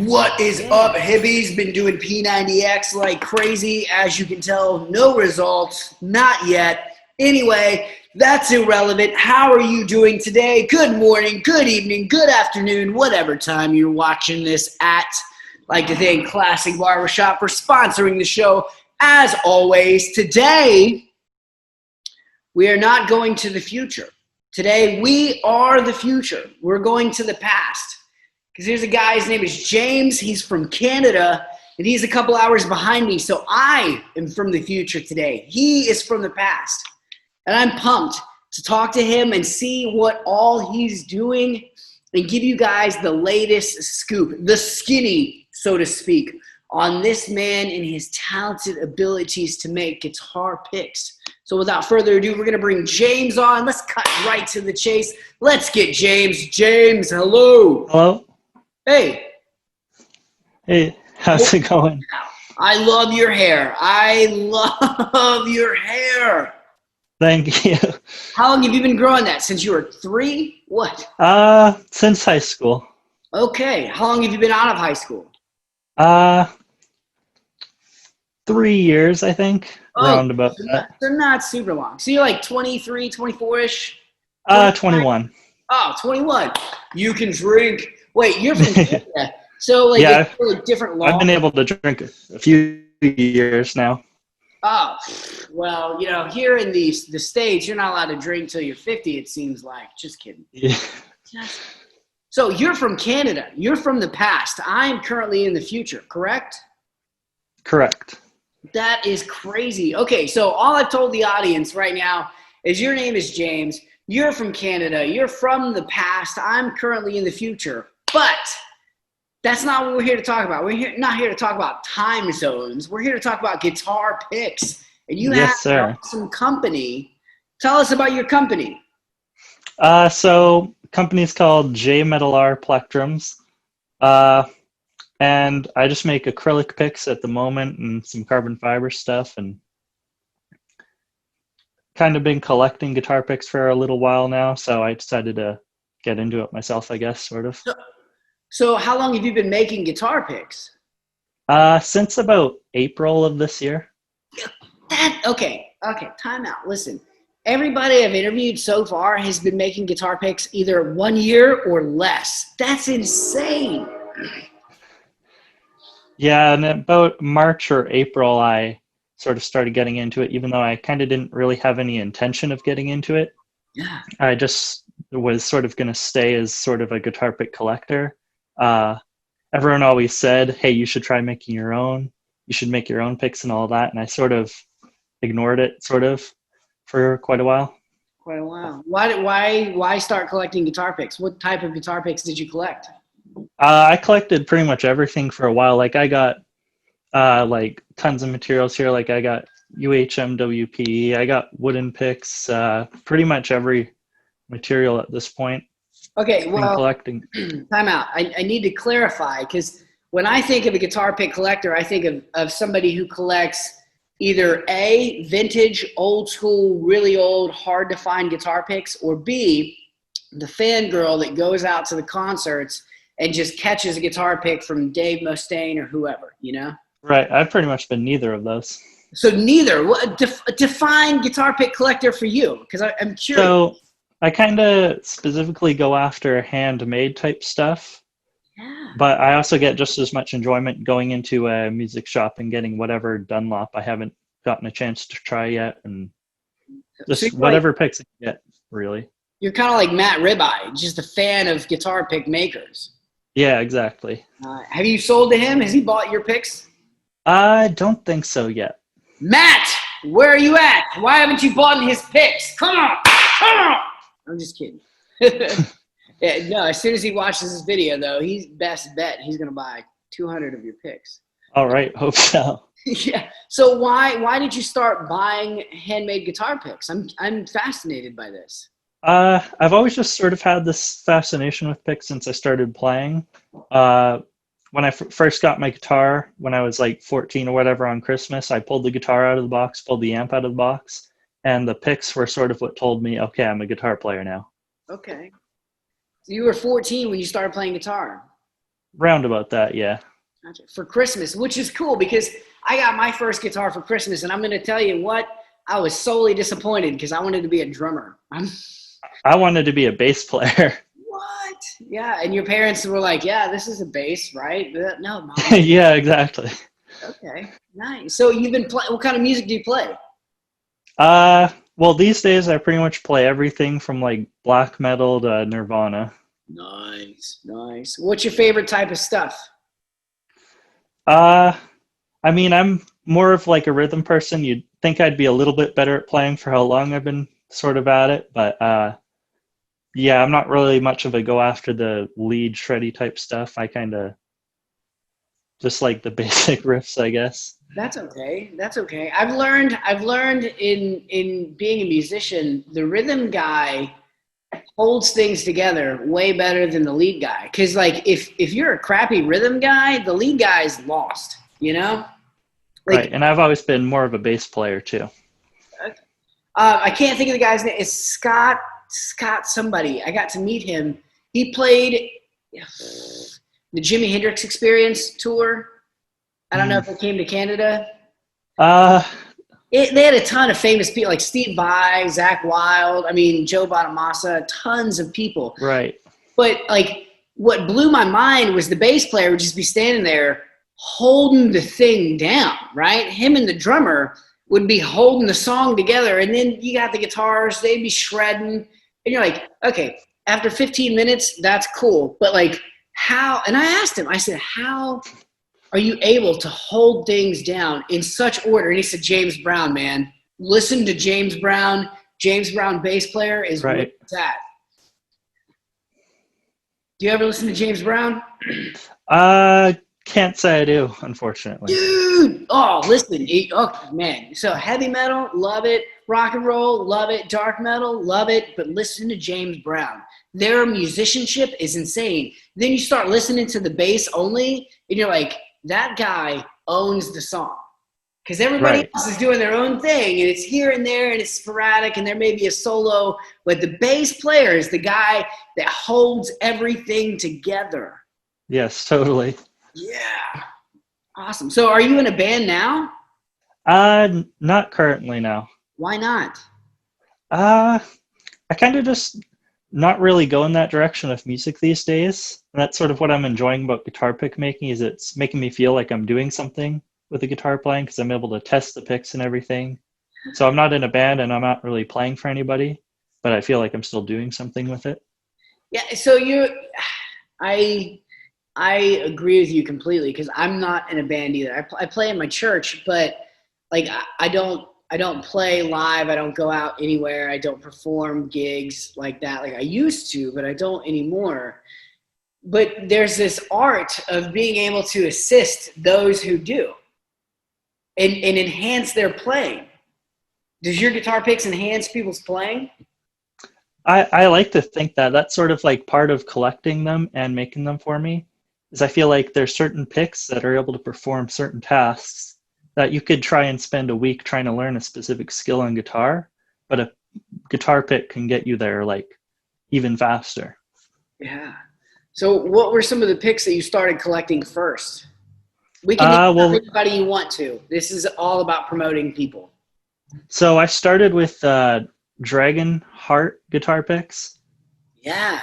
What is up, hippies? Been doing P90X like crazy. As you can tell, no results. Not yet. Anyway, that's irrelevant. How are you doing today? Good morning, good evening, good afternoon, whatever time you're watching this at. I'd like to thank Classic Barbershop for sponsoring the show. As always, today, we are not going to the future. Today, we are the future. We're going to the past. Because here's a guy, his name is James. He's from Canada, and he's a couple hours behind me. So I am from the future today. He is from the past. And I'm pumped to talk to him and see what all he's doing and give you guys the latest scoop, the skinny, so to speak, on this man and his talented abilities to make guitar picks. So without further ado, we're going to bring James on. Let's cut right to the chase. Let's get James. James, hello. Hello. Hey. Hey, how's it going? I love your hair. I love your hair. Thank you. How long have you been growing that? Since you were 3? What? Since high school. Okay. How long have you been out of high school? 3 years, I think. Around about that. They're not super long. So you're like 23, 24-ish? 21. Oh, 21. You can drink. Wait, you're from Canada. So like, yeah, it's really different laws. I've been able to drink a few years now. Oh, well, you know, here in the States, you're not allowed to drink till you're 50, it seems like. Just kidding. Yeah. So you're from Canada. You're from the past. I'm currently in the future, correct? Correct. That is crazy. Okay, so all I've told the audience right now is your name is James. You're from Canada. You're from the past. I'm currently in the future. But that's not what we're here to talk about. Not here to talk about time zones. We're here to talk about guitar picks. And you have some company. Tell us about your company. So company's called JMetalRPlectrums. And I just make acrylic picks at the moment and some carbon fiber stuff, and kind of been collecting guitar picks for a little while now, so I decided to get into it myself, I guess, sort of. So how long have you been making guitar picks? Since about April of this year. Okay, time out. Listen, everybody I've interviewed so far has been making guitar picks either 1 year or less. That's insane. Yeah, and about March or April, I sort of started getting into it, even though I kind of didn't really have any intention of getting into it. Yeah. I just was sort of going to stay as sort of a guitar pick collector. Everyone always said, hey, you should try making your own. You should make your own picks and all that. And I sort of ignored it sort of for quite a while. Quite a while. Why start collecting guitar picks? What type of guitar picks did you collect? I collected pretty much everything for a while. Like I got like tons of materials here. Like I got UHMWP, I got wooden picks, pretty much every material at this point. Okay, well, collecting. Time out. I need to clarify, because when I think of a guitar pick collector, I think of somebody who collects either A, vintage, old school, really old, hard to find guitar picks, or B, the fangirl that goes out to the concerts and just catches a guitar pick from Dave Mustaine or whoever, you know? Right. I've pretty much been neither of those. So neither. Define guitar pick collector for you, because I'm curious. So I kind of specifically go after handmade type stuff. Yeah. But I also get just as much enjoyment going into a music shop and getting whatever Dunlop I haven't gotten a chance to try yet, and just whatever picks I can get, really. You're kind of like Matt Ribeye, just a fan of guitar pick makers. Yeah, exactly. Have you sold to him? Has he bought your picks? I don't think so yet. Matt, where are you at? Why haven't you bought his picks? Come on. I'm just kidding. Yeah, no, as soon as he watches this video, though, he's best bet he's going to buy 200 of your picks. All right, hope so. Yeah. So why did you start buying handmade guitar picks? I'm fascinated by this. I've always just sort of had this fascination with picks since I started playing. When I first got my guitar, when I was like 14 or whatever on Christmas, I pulled the guitar out of the box, pulled the amp out of the box, and the picks were sort of what told me, okay, I'm a guitar player now. Okay. So you were 14 when you started playing guitar. Round about that, yeah. Gotcha. For Christmas, which is cool because I got my first guitar for Christmas, and I'm going to tell you what, I was solely disappointed because I wanted to be a drummer. I wanted to be a bass player. What? Yeah, and your parents were like, "Yeah, this is a bass, right?" No, mom. Yeah, exactly. Okay, nice. So you've been playing. What kind of music do you play? Well, these days I pretty much play everything from like black metal to Nirvana. Nice, nice. What's your favorite type of stuff? Uh, I mean, I'm more of like a rhythm person. You'd think I'd be a little bit better at playing for how long I've been sort of at it, but yeah, I'm not really much of a go after the lead shreddy type stuff. I kind of just like the basic riffs, I guess. That's okay. That's okay. I've learned in being a musician, the rhythm guy holds things together way better than the lead guy. Cause like if you're a crappy rhythm guy, the lead guy is lost, you know? Right, Like and I've always been more of a bass player too. I can't think of the guy's name. It's Scott somebody. I got to meet him. He played the Jimi Hendrix Experience tour. I don't know if it came to Canada. Uh, They had a ton of famous people like Steve Vai, Zach Wild. I mean, Joe Bonamassa, tons of people. right. But like, what blew my mind was the bass player would just be standing there holding the thing down, right? Him and the drummer would be holding the song together, and then you got the guitars; they'd be shredding, and you're like, okay, after 15 minutes, that's cool. But like, how? And I asked him, I said, how are you able to hold things down in such order? And he said, James Brown, man. Listen to James Brown. James Brown bass player is where Right. it's at. Do you ever listen to James Brown? Can't say I do, unfortunately. Dude! Oh, listen. Oh, man. So heavy metal, love it. Rock and roll, love it. Dark metal, love it. But listen to James Brown. Their musicianship is insane. Then you start listening to the bass only, and you're like, that guy owns the song. Because everybody Right. else is doing their own thing, and it's here and there, and it's sporadic, and there may be a solo, but the bass player is the guy that holds everything together. Yes, totally. Yeah. Awesome. So are you in a band now? Not currently now. Why not? Uh, I kind of just not really go in that direction of music these days. And that's sort of what I'm enjoying about guitar pick making is it's making me feel like I'm doing something with the guitar playing because I'm able to test the picks and everything. So I'm not in a band and I'm not really playing for anybody, but I feel like I'm still doing something with it. Yeah, so I I agree with you completely because I'm not in a band either. I play in my church, but like I don't play live. I don't go out anywhere. I don't perform gigs like that. Like I used to, but I don't anymore. But there's this art of being able to assist those who do and enhance their playing. Does your guitar picks enhance people's playing? I like to think that that's sort of like part of collecting them and making them for me is I feel like there's certain picks that are able to perform certain tasks that you could try and spend a week trying to learn a specific skill on guitar, but a guitar pick can get you there like even faster. Yeah. So what were some of the picks that you started collecting first? We can name Well, anybody you want to. This is all about promoting people. so I started with Dragonheart guitar picks. Yeah.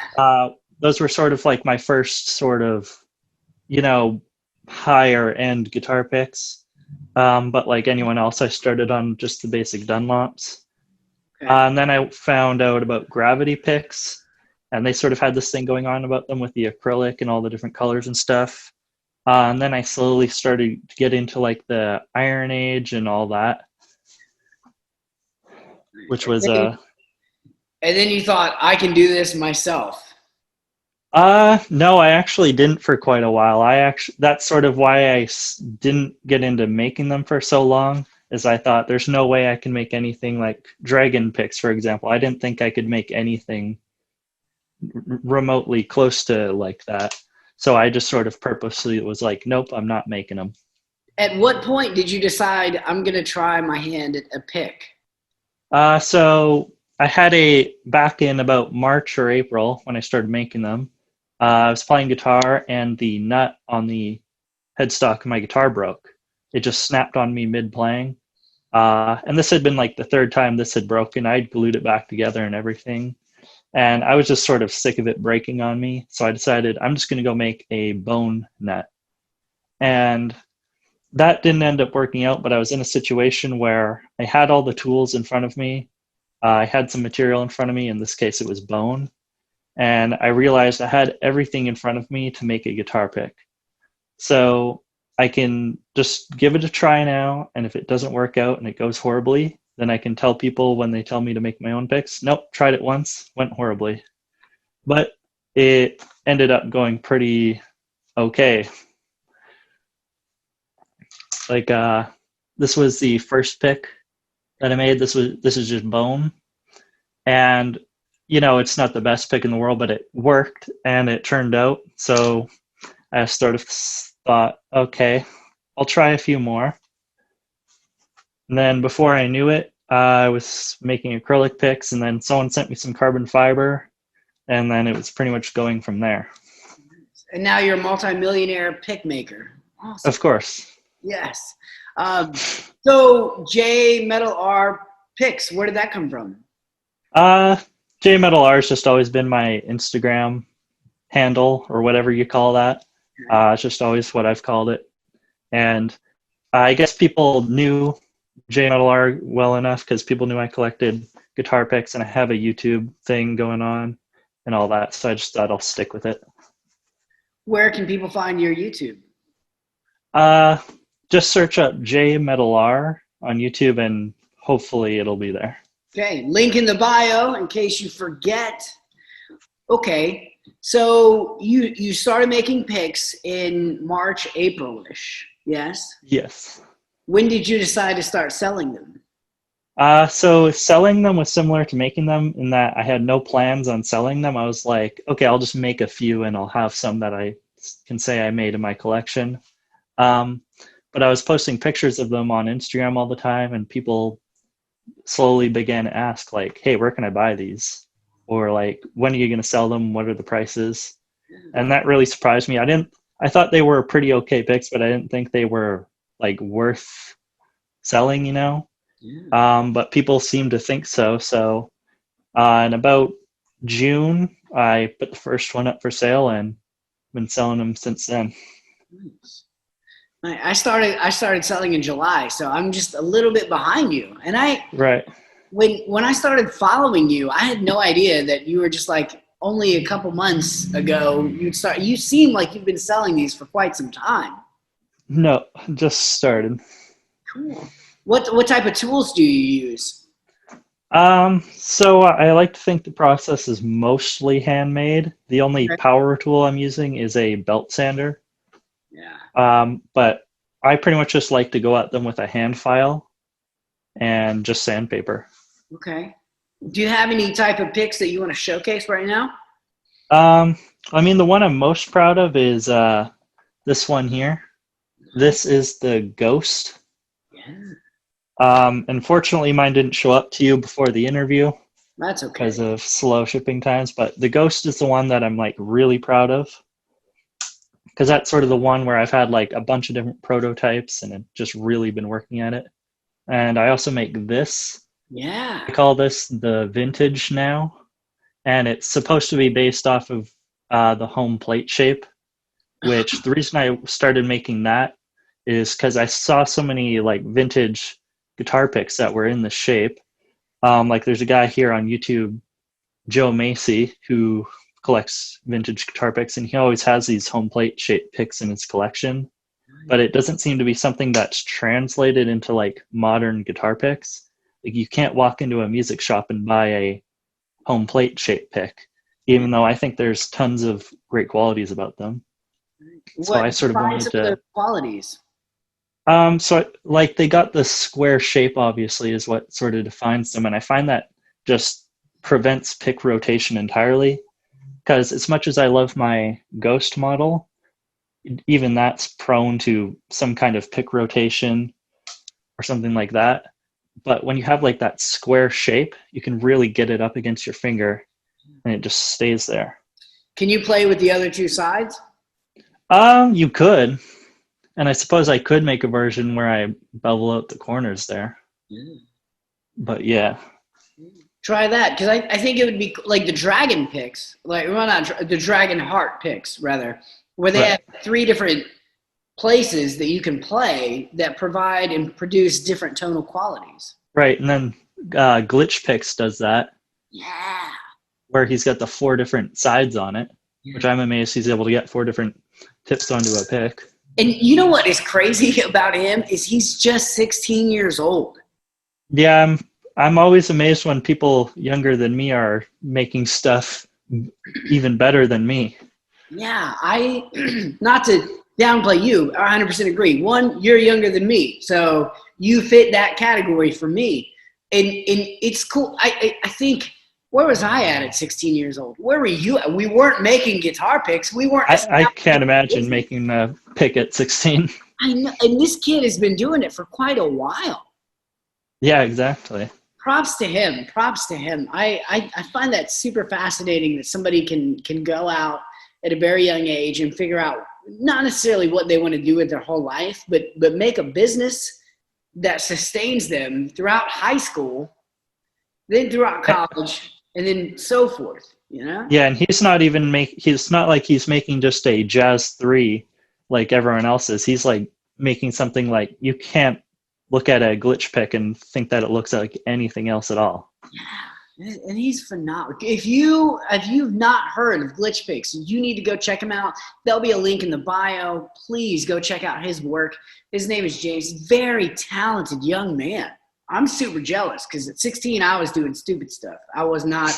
Those were sort of like my first sort of, you know, higher end guitar picks. But like anyone else, I started on just the basic Dunlops. Okay. And then I found out about gravity picks, and they sort of had this thing going on about them with the acrylic and all the different colors and stuff. And then I slowly started to get into like the Iron Age and all that, which was And then you thought, I can do this myself. no, I actually didn't for quite a while. That's sort of why didn't get into making them for so long, is I thought there's no way I can make anything like dragon picks, for example. I didn't think I could make anything remotely close to like that. So I just sort of purposely was like, nope, I'm not making them. At what point did you decide I'm going to try my hand at a pick? So I had back in about March or April when I started making them. I was playing guitar and the nut on the headstock of my guitar broke. It just snapped on me mid playing. And this had been like the third time this had broken. I'd glued it back together and everything. And I was just sort of sick of it breaking on me. So I decided I'm just going to go make a bone nut. And that didn't end up working out, but I was in a situation where I had all the tools in front of me. I had some material in front of me. In this case, it was bone. And I realized I had everything in front of me to make a guitar pick. So I can just give it a try now. And if it doesn't work out and it goes horribly, then I can tell people when they tell me to make my own picks, nope, tried it once, went horribly. But it ended up going pretty okay. Like this was the first pick that I made. This is just bone. And it's not the best pick in the world, but it worked and it turned out. So I sort of thought, okay, I'll try a few more. And then before I knew it, I was making acrylic picks, and then someone sent me some carbon fiber, and then it was pretty much going from there. And now you're a multi-millionaire pick maker. Awesome. Of course. Yes. So JMetalRPlectrums, where did that come from? JMetalR has just always been my Instagram handle, or whatever you call that. It's just always what I've called it. And I guess people knew JMetalR well enough because people knew I collected guitar picks and I have a YouTube thing going on and all that. So I just thought I'll stick with it. Where can people find your YouTube? Just search up JMetalR on YouTube and hopefully it'll be there. Okay, link in the bio in case you forget. Okay, so you started making picks in March, April-ish, yes? Yes. When did you decide to start selling them? So selling them was similar to making them in that I had no plans on selling them. I was like, okay, I'll just make a few and I'll have some that I can say I made in my collection. But I was posting pictures of them on Instagram all the time, and people slowly began to ask, like, hey, where can I buy these? Or like, when are you going to sell them? What are the prices? And that really surprised me. I thought they were pretty okay picks, but I didn't think they were like worth selling, Yeah. But people seem to think so. So in about June, I put the first one up for sale and been selling them since then. Nice. I started selling in July, so I'm just a little bit behind you. And when I started following you, I had no idea that you were just like only a couple months ago. You seem like you've been selling these for quite some time. No, just started. Cool. What type of tools do you use? So I like to think the process is mostly handmade. The only power tool I'm using is a belt sander. Yeah. But I pretty much just like to go at them with a hand file and just sandpaper. Okay. Do you have any type of picks that you want to showcase right now? I mean, the one I'm most proud of is this one here. This is the Ghost. Yeah. Unfortunately, mine didn't show up to you before the interview. That's okay. Because of slow shipping times. But the Ghost is the one that I'm like really proud of. Because that's sort of the one where I've had like a bunch of different prototypes and I've just really been working at it. And I also make this. Yeah. I call this the Vintage now. And it's supposed to be based off of the home plate shape, which the reason I started making that is because I saw so many like vintage guitar picks that were in the shape. Like there's a guy here on YouTube, Joe Macy, who collects vintage guitar picks, and he always has these home plate shaped picks in his collection, but it doesn't seem to be something that's translated into like modern guitar picks. Like you can't walk into a music shop and buy a home plate shaped pick, even though I think there's tons of great qualities about them. So I sort of wanted to qualities. So like they got the square shape, obviously, is what sort of defines them, and I find that just prevents pick rotation entirely. Because as much as I love my Ghost model, even that's prone to some kind of pick rotation or something like that. But when you have like that square shape, you can really get it up against your finger and it just stays there. Can you play with the other two sides? You could, and I suppose I could make a version where I bevel out the corners there. Yeah. But yeah. Try that, because I think it would be like the Dragon picks, like well, not the Dragonheart picks, rather, where they have 3 different places that you can play that provide and produce different tonal qualities. Right, and then Glitch Picks does that. Yeah. Where he's got the 4 different sides on it, Yeah. which I'm amazed he's able to get 4 different tips onto a pick. And you know what is crazy about him is he's just 16 years old. Yeah, I'm always amazed when people younger than me are making stuff even better than me. Yeah, not to downplay you, I 100% agree. One, you're younger than me, so you fit that category for me. And it's cool. I think, where was I at 16 years old? Where were you at? We weren't making guitar picks. We weren't. I can't imagine making a pick at 16. I know, and this kid has been doing it for quite a while. Yeah, exactly. Props to him. Props to him. I find that super fascinating that somebody can go out at a very young age and figure out not necessarily what they want to do with their whole life, but make a business that sustains them throughout high school, then throughout college, and then so forth, you know? Yeah, and he's not like he's making just a jazz 3 like everyone else is. He's like making something like you can't look at a glitch pick and think that it looks like anything else at all. Yeah, and he's phenomenal. If you've not heard of Glitch Picks, you need to go check him out. There'll be a link in the bio. Please go check out his work. His name is James. Very talented young man. I'm super jealous because at 16 I was doing stupid stuff. I was not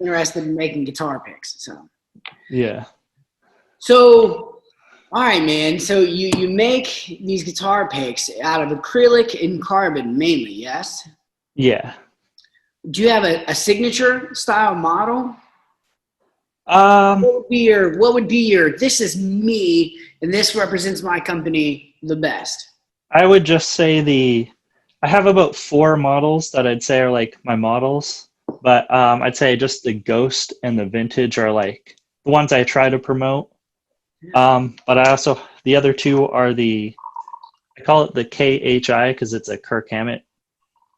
interested in making guitar picks. So yeah. So all right, man. So you make these guitar picks out of acrylic and carbon mainly, yes? Yeah. Do you have a signature style model? Um, What would be your this is me and this represents my company the best? I would just say I have about 4 models that I'd say are like my models, but I'd say just the Ghost and the Vintage are like the ones I try to promote. But the other 2 are I call it the KHI because it's a Kirk Hammett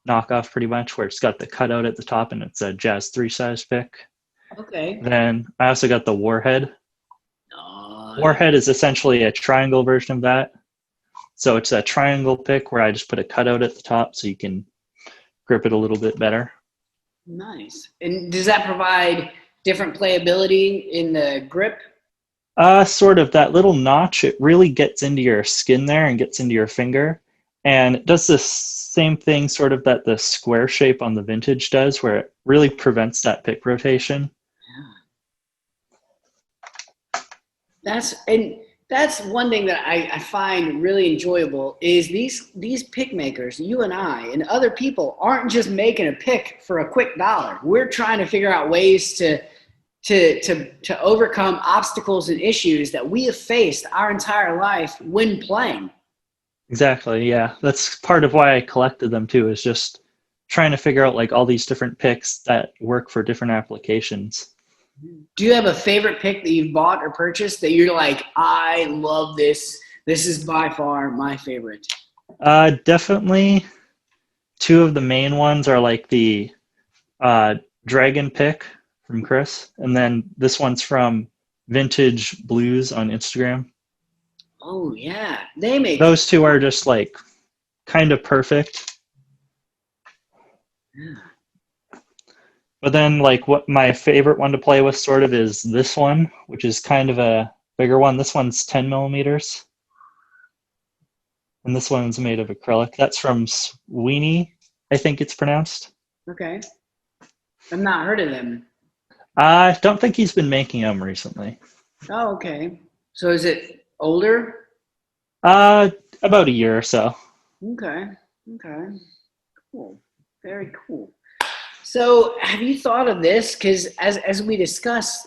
knockoff pretty much, where it's got the cutout at the top and it's a jazz 3 size pick. Okay. Then I also got the Warhead. Warhead is essentially a triangle version of that. So it's a triangle pick where I just put a cutout at the top so you can grip it a little bit better. Nice. And does that provide different playability in the grip? Sort of. That little notch, it really gets into your skin there and gets into your finger. And it does the same thing sort of that the square shape on the Vintage does, where it really prevents that pick rotation. That's one thing that I find really enjoyable is these pick makers, you and I and other people aren't just making a pick for a quick dollar. We're trying to figure out ways to overcome obstacles and issues that we have faced our entire life when playing. Exactly, yeah. That's part of why I collected them too, is just trying to figure out like all these different picks that work for different applications. Do you have a favorite pick that you've bought or purchased that you're like, I love this. This is by far my favorite? Definitely 2 of the main ones are like the Dragon pick from Chris, and then this one's from Vintage Blues on Instagram. Oh yeah, they make those 2 are just like kind of perfect. Yeah. But then like what my favorite one to play with sort of is this one, which is kind of a bigger one. This one's 10 millimeters. And this one's made of acrylic. That's from Sweeney, I think it's pronounced. Okay. I've not heard of them. I don't think he's been making them recently. Oh, okay. So is it older? About a year or so. Okay. Cool. Very cool. So have you thought of this? Because as we discuss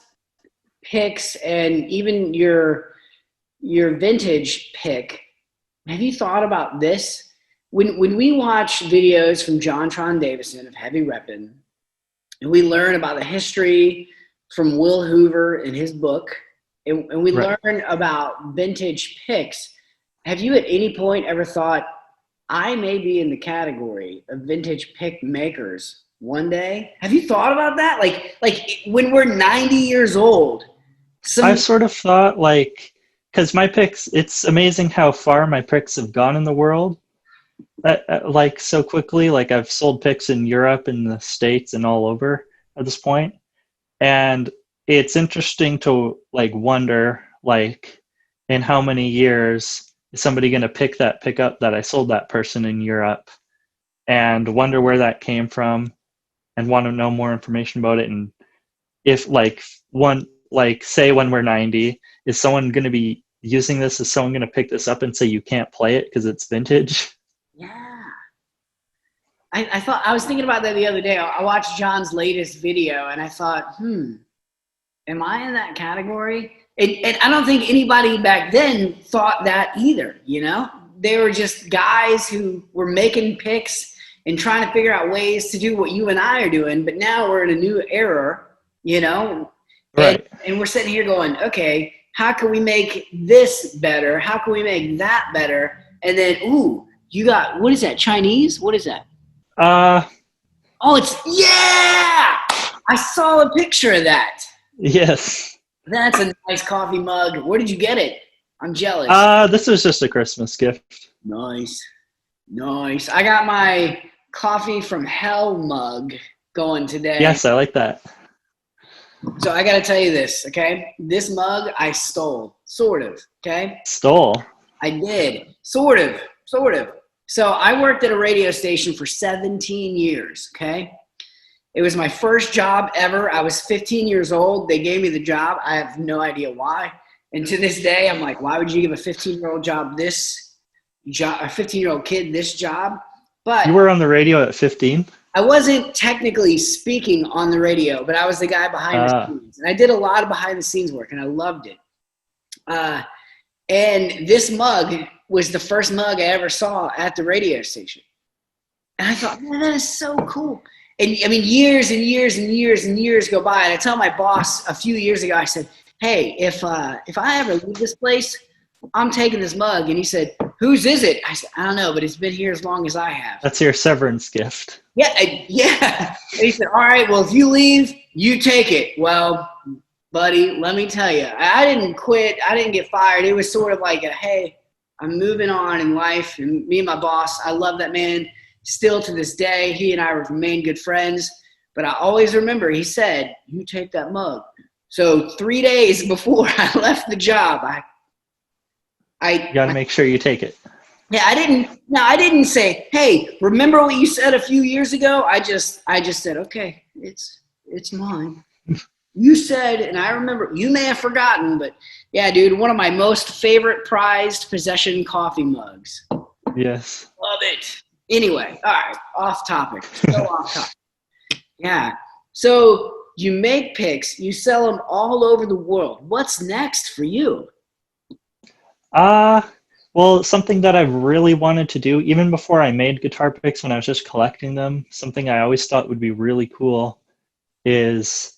picks and even your vintage pick, have you thought about this? When we watch videos from John Tron Davison of Heavy Reppin', and we learn about the history from Will Hoover in his book, and we Right. learn about vintage picks. Have you at any point ever thought, I may be in the category of vintage pick makers one day? Have you thought about that? Like when we're 90 years old, I've some sort of thought like, because my picks, it's amazing how far my picks have gone in the world. Like so quickly, like I've sold picks in Europe and the States and all over at this point. And it's interesting to like wonder like in how many years is somebody going to pick that pick up that I sold that person in Europe and wonder where that came from and want to know more information about it. And if like one, like say when we're 90, is someone going to be using this? Is someone going to pick this up and say you can't play it because it's vintage? yeah. I was thinking about that the other day. I watched John's latest video and I thought, am I in that category? And I don't think anybody back then thought that either, you know? They were just guys who were making picks and trying to figure out ways to do what you and I are doing. But now we're in a new era, you know? Right. And we're sitting here going, okay, how can we make this better? How can we make that better? And then, you got, what is that, Chinese? What is that? Oh, yeah! I saw a picture of that. Yes. That's a nice coffee mug. Where did you get it? I'm jealous. This was just a Christmas gift. Nice. I got my coffee from hell mug going today. Yes, I like that. So I got to tell you this, okay? This mug I stole, sort of, okay? Stole. I did, sort of. So I worked at a radio station for 17 years, okay? It was my first job ever. I was 15 years old. They gave me the job. I have no idea why. And to this day, I'm like, why would you give a 15-year-old a 15-year-old kid this job? But You were on the radio at 15? I wasn't technically speaking on the radio, but I was the guy behind the scenes. And I did a lot of behind the scenes work, and I loved it. And this mug was the first mug I ever saw at the radio station. And I thought, man, that is so cool. And I mean, years and years and years and years go by. And I tell my boss a few years ago, I said, hey, if I ever leave this place, I'm taking this mug. And he said, whose is it? I said, I don't know, but it's been here as long as I have. That's your severance gift. Yeah. And he said, all right, well, if you leave, you take it. Well, buddy, let me tell you, I didn't quit. I didn't get fired. It was sort of like hey, I'm moving on in life. And me and my boss, I love that man. Still to this day, he and I remain good friends. But I always remember he said, you take that mug. So 3 days before I left the job, You got to make sure you take it. Yeah, I didn't say, hey, remember what you said a few years ago? I just said, okay, it's mine. You said, and I remember, you may have forgotten, but yeah, dude, one of my most favorite prized possession coffee mugs. Yes. Love it. Anyway, all right, off topic. So off topic. Yeah. So you make picks, you sell them all over the world. What's next for you? Well, something that I've really wanted to do, even before I made guitar picks when I was just collecting them, something I always thought would be really cool is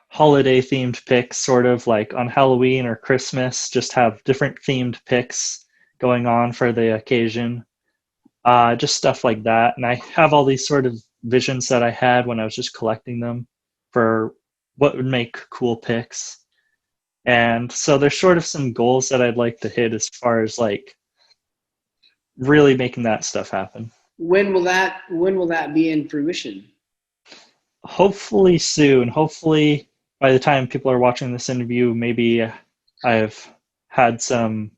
holiday themed picks, sort of like on Halloween or Christmas, just have different themed picks going on for the occasion. Just stuff like that. And I have all these sort of visions that I had when I was just collecting them for what would make cool picks. And so there's sort of some goals that I'd like to hit as far as like really making that stuff happen. When will that be in fruition? Hopefully soon. Hopefully by the time people are watching this interview, maybe I've had some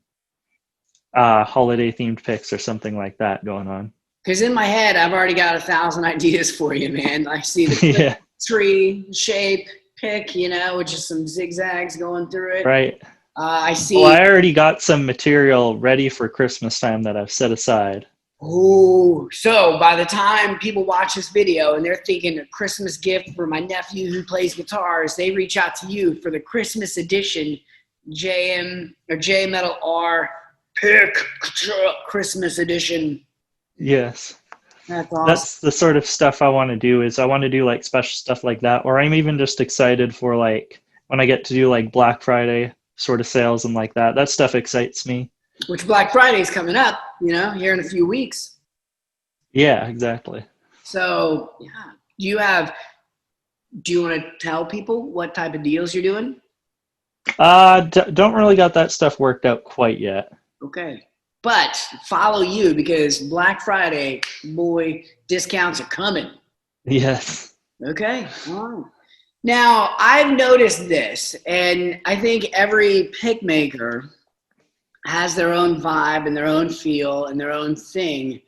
holiday themed picks or something like that going on. Because in my head, I've already got 1,000 ideas for you, man. I see the Yeah. tree shape pick, with just some zigzags going through it. Right. I see. Well, I already got some material ready for Christmas time that I've set aside. Oh, so by the time people watch this video and they're thinking a Christmas gift for my nephew who plays guitars, they reach out to you for the Christmas edition JMetalR Pick Christmas edition. Yes. That's awesome. That's the sort of stuff I want to do. Is I want to do like special stuff like that, or I'm even just excited for like when I get to do like Black Friday sort of sales and like that. That stuff excites me. Which Black Friday is coming up, here in a few weeks. Yeah, exactly. So, yeah. Do you want to tell people what type of deals you're doing? Don't really got that stuff worked out quite yet. Okay. But follow you because Black Friday, boy, discounts are coming. Yes. Okay. All right. Now, I've noticed this, and I think every pick maker has their own vibe and their own feel and their own thing.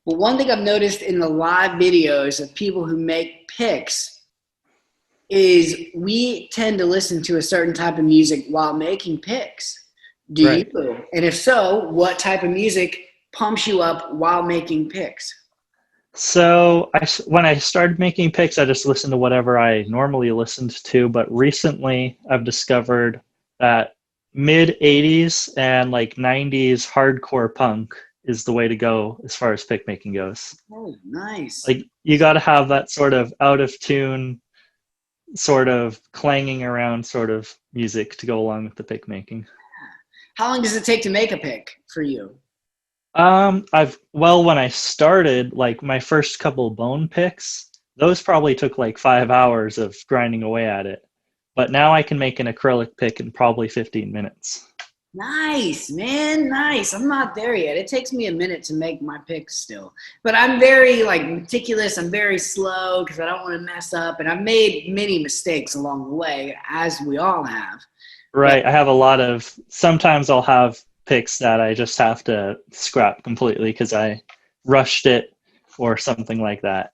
But one thing I've noticed in the live videos of people who make picks is we tend to listen to a certain type of music while making picks. Do Right. you? And if so, what type of music pumps you up while making picks? So when I started making picks, I just listened to whatever I normally listened to. But recently, I've discovered that mid '80s and like '90s hardcore punk is the way to go as far as pick making goes. Oh, nice. Like you got to have that sort of out of tune, sort of clanging around sort of music to go along with the pick making. How long does it take to make a pick for you? When I started, like my first couple bone picks, those probably took like 5 hours of grinding away at it. But now I can make an acrylic pick in probably 15 minutes. Nice, man. Nice. I'm not there yet. It takes me a minute to make my picks still. But I'm very meticulous. I'm very slow because I don't want to mess up. And I've made many mistakes along the way, as we all have. Right. I have sometimes I'll have picks that I just have to scrap completely because I rushed it or something like that.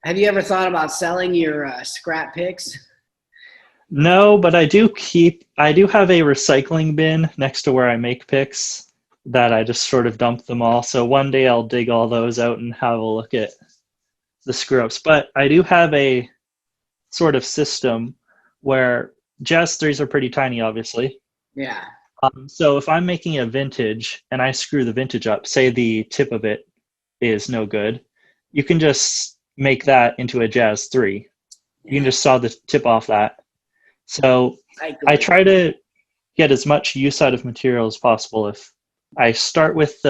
Have you ever thought about selling your scrap picks? No, but I do have a recycling bin next to where I make picks that I just sort of dump them all. So one day I'll dig all those out and have a look at the screw ups. But I do have a sort of system where Jazz 3s are pretty tiny, obviously. Yeah. So if I'm making a vintage and I screw the vintage up, say the tip of it is no good, you can just make that into a Jazz 3. You can just saw the tip off that. So I try to get as much use out of material as possible. If I start with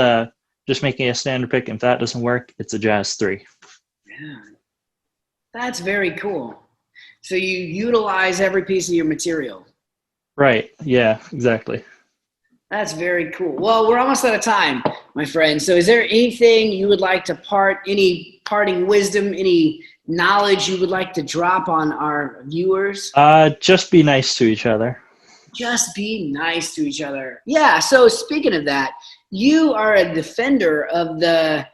just making a standard pick, if that doesn't work, it's a Jazz 3. Yeah. That's very cool. So you utilize every piece of your material. Right. Yeah, exactly. That's very cool. Well, we're almost out of time, my friend. So is there anything you would like to any parting wisdom, any knowledge you would like to drop on our viewers? Just be nice to each other. Just be nice to each other. Yeah, so speaking of that, you are a defender of the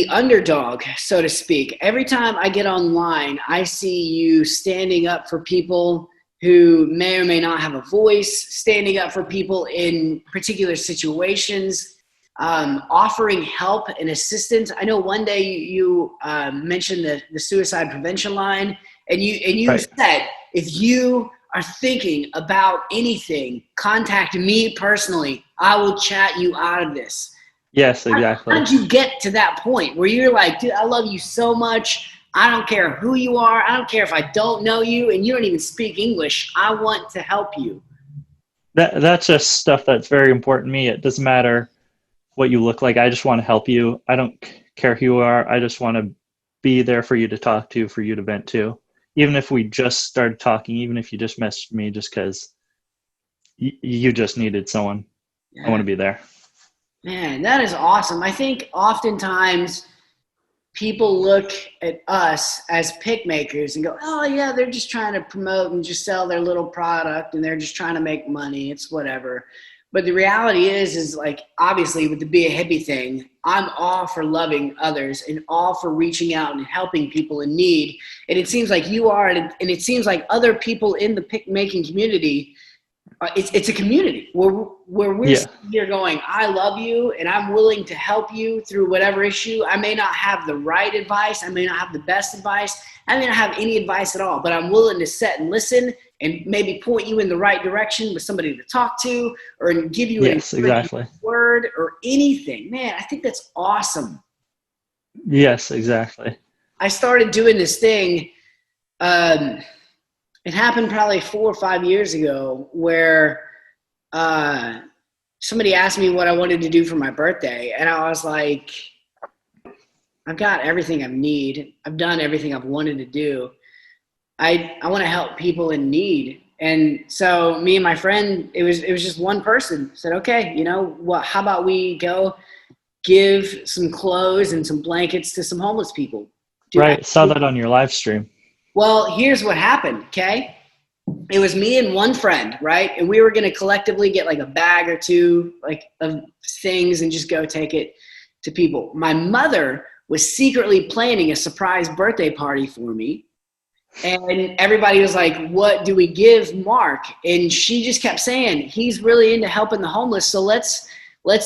underdog, so to speak. Every time I get online, I see you standing up for people who may or may not have a voice, standing up for people in particular situations, offering help and assistance. I know one day you mentioned the suicide prevention line, and you Right. said, if you are thinking about anything, contact me personally. I will chat you out of this. Yes, exactly. How did you get to that point where you're like, dude, I love you so much. I don't care who you are. I don't care if I don't know you and you don't even speak English. I want to help you. That's just stuff that's very important to me. It doesn't matter what you look like. I just want to help you. I don't care who you are. I just want to be there for you to talk to, for you to vent to. Even if we just started talking, even if you just messaged me just because you just needed someone, I want to be there. Man, that is awesome. I think oftentimes people look at us as pick makers and go, oh yeah, they're just trying to promote and just sell their little product and they're just trying to make money. It's whatever. But the reality is like, obviously with the Be a Hippie thing, I'm all for loving others and all for reaching out and helping people in need. And it seems like you are, and it seems like other people in the pick making community, it's a community where we're here going, I love you and I'm willing to help you through whatever issue. I may not have the right advice. I may not have the best advice. I may not have any advice at all, but I'm willing to sit and listen and maybe point you in the right direction with somebody to talk to or give you exactly. word or anything. Man, I think that's awesome. Yes, exactly. I started doing this thing. It happened probably 4 or 5 years ago where somebody asked me what I wanted to do for my birthday. And I was like, I've got everything I need. I've done everything I've wanted to do. I want to help people in need. And so me and my friend, it was just one person said, okay, you know what, how about we go give some clothes and some blankets to some homeless people? Do Right. Saw that on your live stream. Well, here's what happened, okay? It was me and one friend, right? And we were going to collectively get like a bag or two like of things and just go take it to people. My mother was secretly planning a surprise birthday party for me. And everybody was like, what do we give Mark? And she just kept saying, he's really into helping the homeless, so let's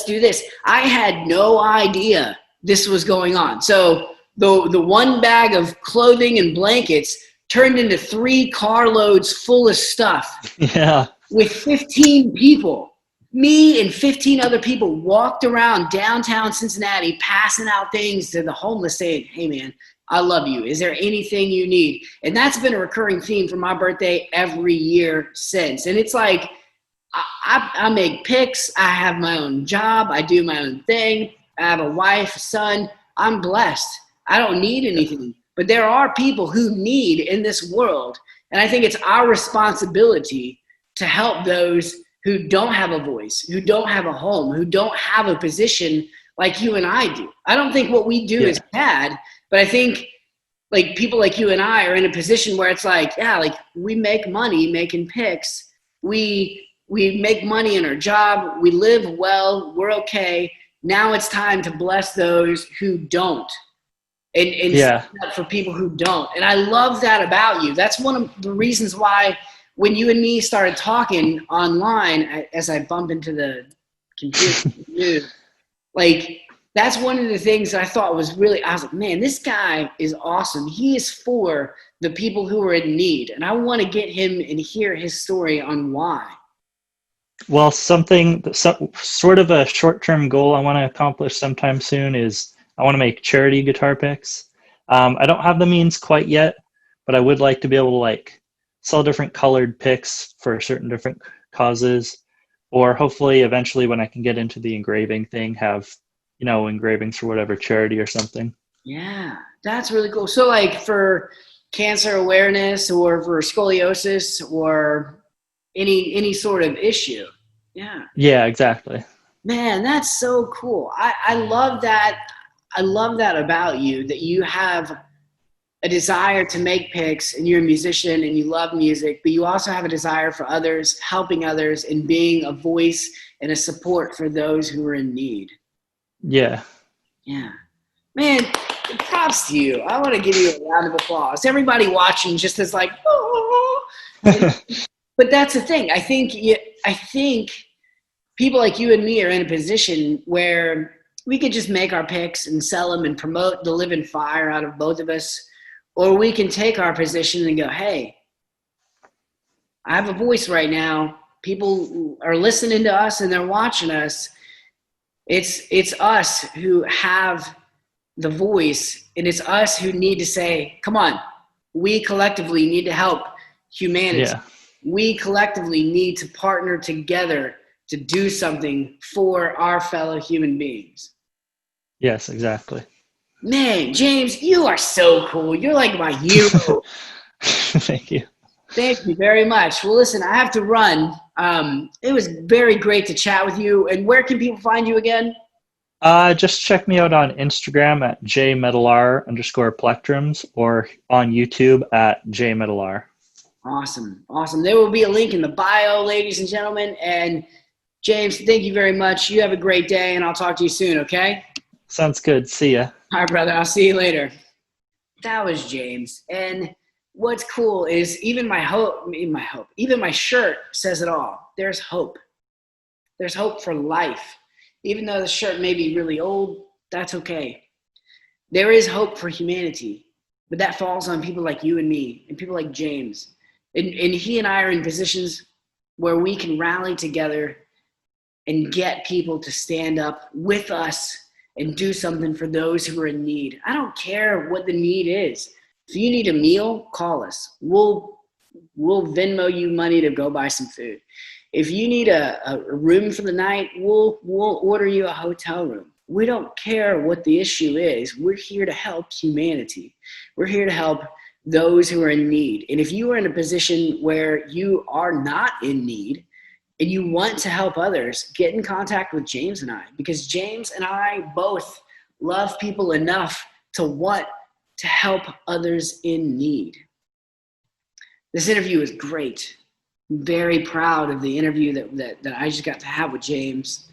do this. I had no idea this was going on. So the one bag of clothing and blankets turned into 3 carloads full of stuff. Yeah. With 15 people. Me and 15 other people walked around downtown Cincinnati passing out things to the homeless saying, hey man, I love you. Is there anything you need? And that's been a recurring theme for my birthday every year since. And it's like, I make picks. I have my own job. I do my own thing. I have a wife, a son. I'm blessed. I don't need anything. But there are people who need in this world. And I think it's our responsibility to help those who don't have a voice, who don't have a home, who don't have a position like you and I do. I don't think what we do is bad, but I think like people like you and I are in a position where it's like, yeah, like we make money making picks. We make money in our job. We live well. We're okay. Now it's time to bless those who don't. And stand up for people who don't. And I love that about you. That's one of the reasons why when you and me started talking online, as I bump into the computer, like that's one of the things that I thought was really, I was like, man, this guy is awesome. He is for the people who are in need. And I want to get him and hear his story on why. Well, sort of a short-term goal I want to accomplish sometime soon is I want to make charity guitar picks. I don't have the means quite yet, but I would like to be able to like sell different colored picks for certain different causes, or hopefully eventually when I can get into the engraving thing, have, you know, engravings for whatever charity or something. Yeah, that's really cool. So like for cancer awareness or for scoliosis or any sort of issue. Yeah. Yeah, exactly. Man, that's so cool. I love that. I love that about you, that you have a desire to make picks and you're a musician and you love music, but you also have a desire for others, helping others and being a voice and a support for those who are in need. Yeah. Yeah. Man, props to you. I want to give you a round of applause. Everybody watching just is like, oh. But that's the thing. I think people like you and me are in a position where we could just make our picks and sell them and promote the living fire out of both of us. Or we can take our position and go, hey, I have a voice right now. People are listening to us and they're watching us. It's us who have the voice, and it's us who need to say, come on, we collectively need to help humanity. Yeah. We collectively need to partner together to do something for our fellow human beings. Yes, exactly. Man, James, you are so cool. You're like my hero. Thank you. Thank you very much. Well, listen, I have to run. It was very great to chat with you. And where can people find you again? Just check me out on Instagram at JMetalR_Plectrums or on YouTube at JMetalR. Awesome. Awesome. There will be a link in the bio, ladies and gentlemen. And James, thank you very much. You have a great day, and I'll talk to you soon, okay? Sounds good. See ya. All right, brother. I'll see you later. That was James. And what's cool is even my shirt says it all. There's hope. There's hope for life. Even though the shirt may be really old, that's okay. There is hope for humanity, but that falls on people like you and me and people like James. And he and I are in positions where we can rally together and get people to stand up with us and do something for those who are in need. I don't care what the need is. If you need a meal, call us. We'll Venmo you money to go buy some food. If you need a room for the night, we'll order you a hotel room. We don't care what the issue is. We're here to help humanity. We're here to help those who are in need. And if you are in a position where you are not in need and you want to help others, get in contact with James and I, because James and I both love people enough to want to help others in need. This interview is great. I'm very proud of the interview that I just got to have with James,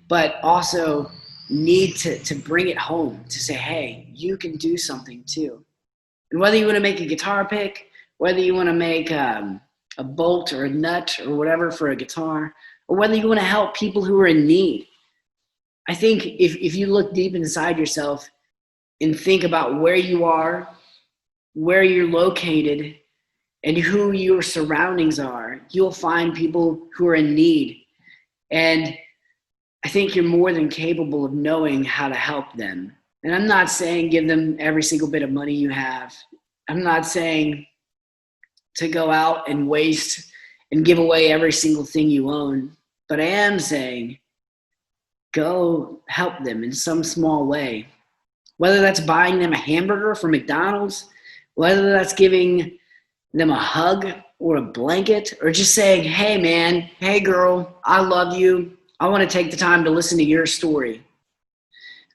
but also need to bring it home to say, hey, you can do something too. And whether you want to make a guitar pick, whether you want to make a bolt or a nut or whatever for a guitar, or whether you want to help people who are in need, I think if you look deep inside yourself and think about where you are, where you're located, and who your surroundings are, you'll find people who are in need. And I think you're more than capable of knowing how to help them. And I'm not saying give them every single bit of money you have. I'm not saying to go out and waste and give away every single thing you own. But I am saying go help them in some small way. Whether that's buying them a hamburger from McDonald's, whether that's giving them a hug or a blanket, or just saying, hey man, hey girl, I love you. I want to take the time to listen to your story.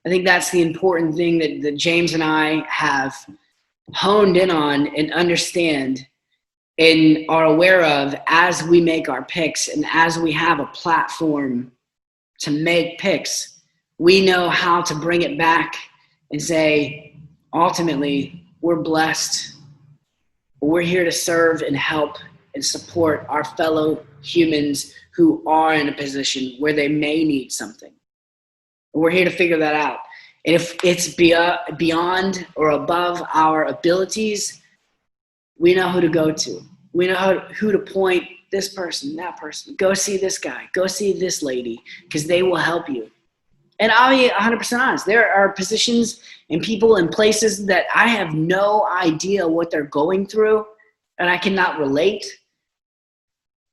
I think that's the important thing that James and I have honed in on and understand and are aware of as we make our picks and as we have a platform to make picks. We know how to bring it back and say, ultimately, we're blessed. We're here to serve and help and support our fellow humans who are in a position where they may need something. We're here to figure that out. And if it's beyond or above our abilities, we know who to go to. We know who to point, this person, that person. Go see this guy. Go see this lady, because they will help you. And I'll be 100% honest. There are positions and people and places that I have no idea what they're going through, and I cannot relate.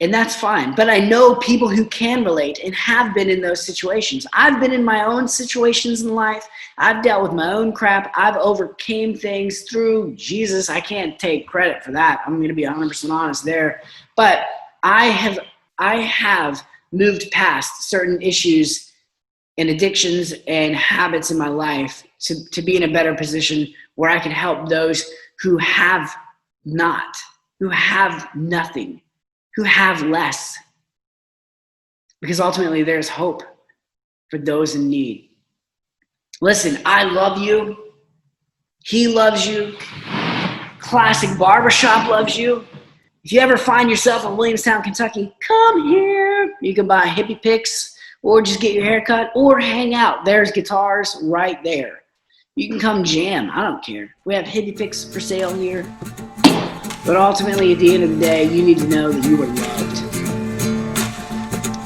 And that's fine. But I know people who can relate and have been in those situations. I've been in my own situations in life. I've dealt with my own crap. I've overcame things through Jesus. I can't take credit for that. I'm going to be 100% honest there. But I have moved past certain issues and addictions and habits in my life to be in a better position where I can help those who have not, who have nothing, who have less. Because ultimately there's hope for those in need. Listen, I love you. He loves you. Classic Barbershop loves you. If you ever find yourself in Williamstown, Kentucky, come here. You can buy Hippie Picks, or just get your hair cut, or hang out. There's guitars right there. You can come jam. I don't care. We have Hippie Picks for sale here. But ultimately, at the end of the day, you need to know that you are loved.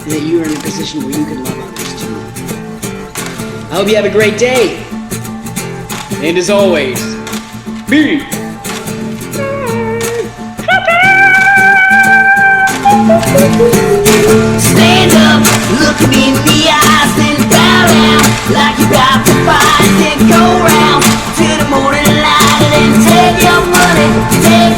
And that you are in a position where you can love others too. I hope you have a great day. And as always, be stand up, look me in the eyes, and bow down like you got to fight. Then go round till the morning light, and then take your money, take